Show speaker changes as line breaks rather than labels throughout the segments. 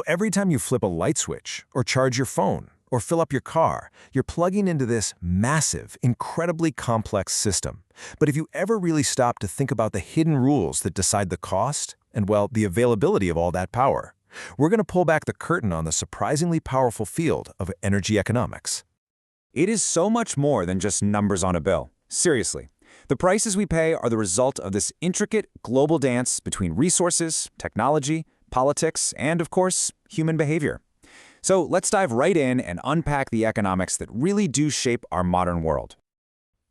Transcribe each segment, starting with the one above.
Every time you flip a light switch, or charge your phone, or fill up your car, you're plugging into this massive, incredibly complex system. But if you ever really stop to think about the hidden rules that decide the cost and, well, the availability of all that power, we're going to pull back the curtain on the surprisingly powerful field of energy economics.
It is so much more than just numbers on a bill. Seriously, the prices we pay are the result of this intricate global dance between resources, technology, politics, and, of course, human behavior. So let's dive right in and unpack the economics that really do shape our modern world.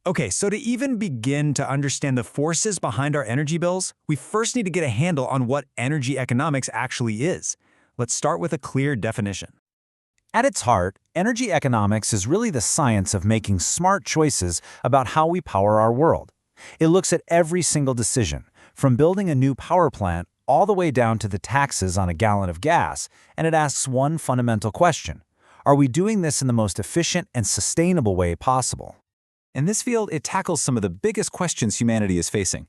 Okay, so to even begin to understand the forces behind our energy bills, we first need to get a handle on what energy economics actually is. Let's start with a clear definition.
At its heart, energy economics is really the science of making smart choices about how we power our world. It looks at every single decision, from building a new power plant all the way down to the taxes on a gallon of gas, and it asks one fundamental question: are we doing this in the most efficient and sustainable way possible?
In this field, it tackles some of the biggest questions humanity is facing.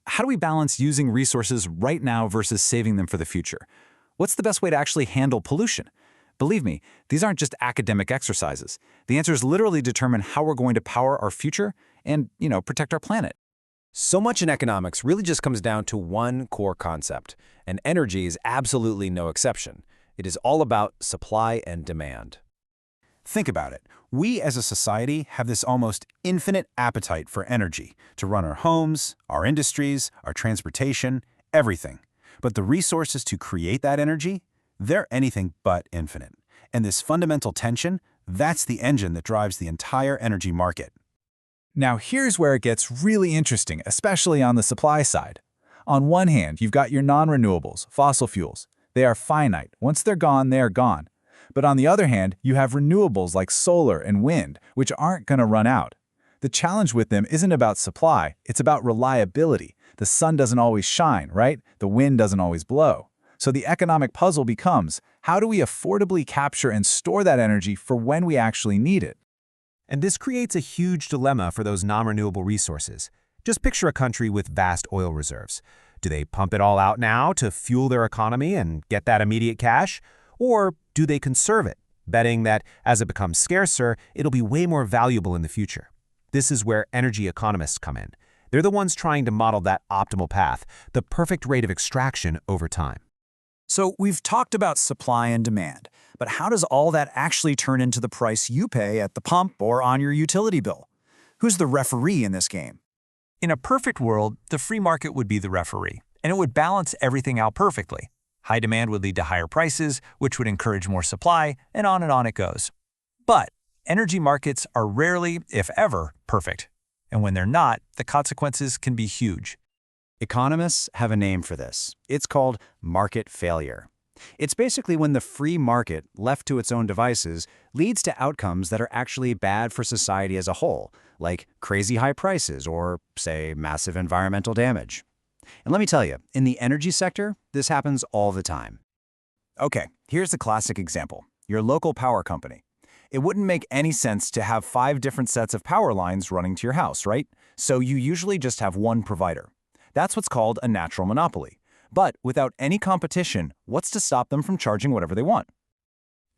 How do we balance using resources right now versus saving them for the future? What's the best way to actually handle pollution? Believe me, these aren't just academic exercises. The answers literally determine how we're going to power our future and, protect our planet.
So much in economics really just comes down to one core concept, and energy is absolutely no exception. It is all about supply and demand.
Think about it. We as a society have this almost infinite appetite for energy to run our homes, our industries, our transportation, everything. But the resources to create that energy, they're anything but infinite. And this fundamental tension, that's the engine that drives the entire energy market.
Now here's where it gets really interesting, especially on the supply side. On one hand, you've got your non-renewables, fossil fuels. They are finite. Once they're gone, they are gone. But on the other hand, you have renewables like solar and wind, which aren't going to run out. The challenge with them isn't about supply, it's about reliability. The sun doesn't always shine, right? The wind doesn't always blow. So the economic puzzle becomes, how do we affordably capture and store that energy for when we actually need it?
And this creates a huge dilemma for those non-renewable resources. Just picture a country with vast oil reserves. Do they pump it all out now to fuel their economy and get that immediate cash? Or do they conserve it, betting that as it becomes scarcer, it'll be way more valuable in the future? This is where energy economists come in. They're the ones trying to model that optimal path, the perfect rate of extraction over time.
So we've talked about supply and demand, but how does all that actually turn into the price you pay at the pump or on your utility bill? Who's the referee in this game?
In a perfect world, the free market would be the referee, and it would balance everything out perfectly. High demand would lead to higher prices, which would encourage more supply, and on it goes. But energy markets are rarely, if ever, perfect. And when they're not, the consequences can be huge.
Economists have a name for this. It's called market failure. It's basically when the free market, left to its own devices, leads to outcomes that are actually bad for society as a whole, like crazy high prices or, say, massive environmental damage. And let me tell you, in the energy sector, this happens all the time. Okay, here's the classic example. Your local power company. It wouldn't make any sense to have 5 different sets of power lines running to your house, right? So you usually just have one provider. That's what's called a natural monopoly. But without any competition, what's to stop them from charging whatever they want?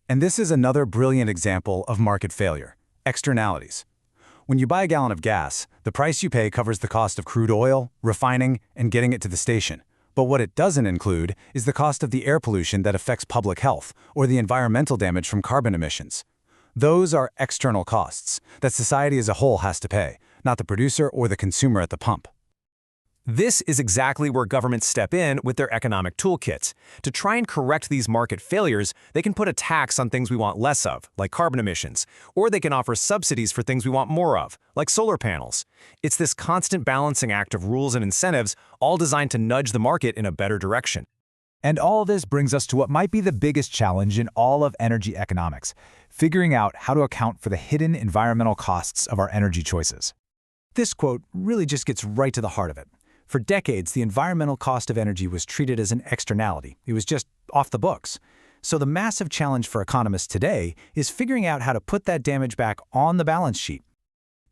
And this is another brilliant example of market failure: externalities. When you buy a gallon of gas, the price you pay covers the cost of crude oil, refining, and getting it to the station. But what it doesn't include is the cost of the air pollution that affects public health or the environmental damage from carbon emissions. Those are external costs that society as a whole has to pay, not the producer or the consumer at the pump.
This is exactly where governments step in with their economic toolkits. To try and correct these market failures, they can put a tax on things we want less of, like carbon emissions, or they can offer subsidies for things we want more of, like solar panels. It's this constant balancing act of rules and incentives, all designed to nudge the market in a better direction.
And all of this brings us to what might be the biggest challenge in all of energy economics: figuring out how to account for the hidden environmental costs of our energy choices. This quote really just gets right to the heart of it. For decades, the environmental cost of energy was treated as an externality. It was just off the books. So the massive challenge for economists today is figuring out how to put that damage back on the balance sheet.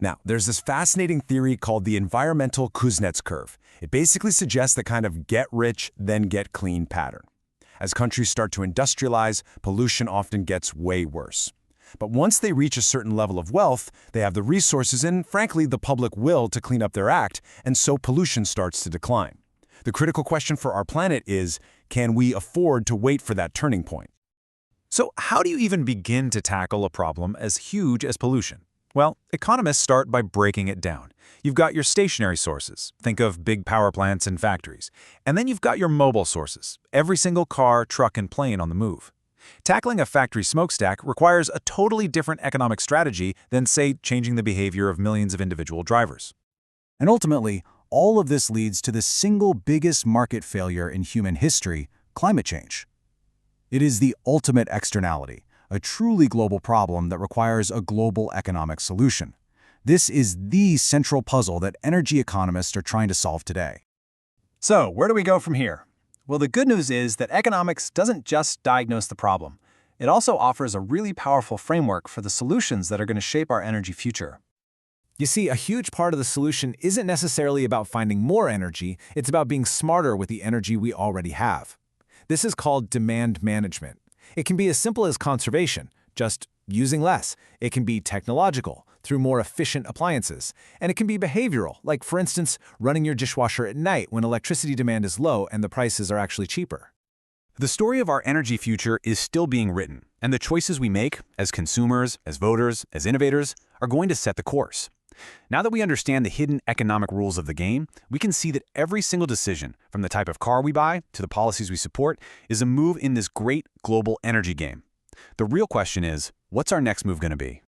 Now, there's this fascinating theory called the environmental Kuznets curve. It basically suggests the kind of get rich, then get clean pattern.
As countries start to industrialize, pollution often gets way worse. But once they reach a certain level of wealth, they have the resources and, frankly, the public will to clean up their act, and so pollution starts to decline. The critical question for our planet is, can we afford to wait for that turning point?
So how do you even begin to tackle a problem as huge as pollution? Well, economists start by breaking it down. You've got your stationary sources, think of big power plants and factories. And then you've got your mobile sources, every single car, truck, and plane on the move. Tackling a factory smokestack requires a totally different economic strategy than, say, changing the behavior of millions of individual drivers. And ultimately, all of this leads to the single biggest market failure in human history, climate change. It is the ultimate externality, a truly global problem that requires a global economic solution. This is the central puzzle that energy economists are trying to solve today.
So, where do we go from here? Well, the good news is that economics doesn't just diagnose the problem. It also offers a really powerful framework for the solutions that are going to shape our energy future.
You see, a huge part of the solution isn't necessarily about finding more energy, it's about being smarter with the energy we already have. This is called demand management. It can be as simple as conservation, just using less. It can be technological, through more efficient appliances. And it can be behavioral, like, for instance, running your dishwasher at night when electricity demand is low and the prices are actually cheaper.
The story of our energy future is still being written, and the choices we make, as consumers, as voters, as innovators, are going to set the course. Now that we understand the hidden economic rules of the game, we can see that every single decision, from the type of car we buy to the policies we support, is a move in this great global energy game. The real question is, what's our next move going to be?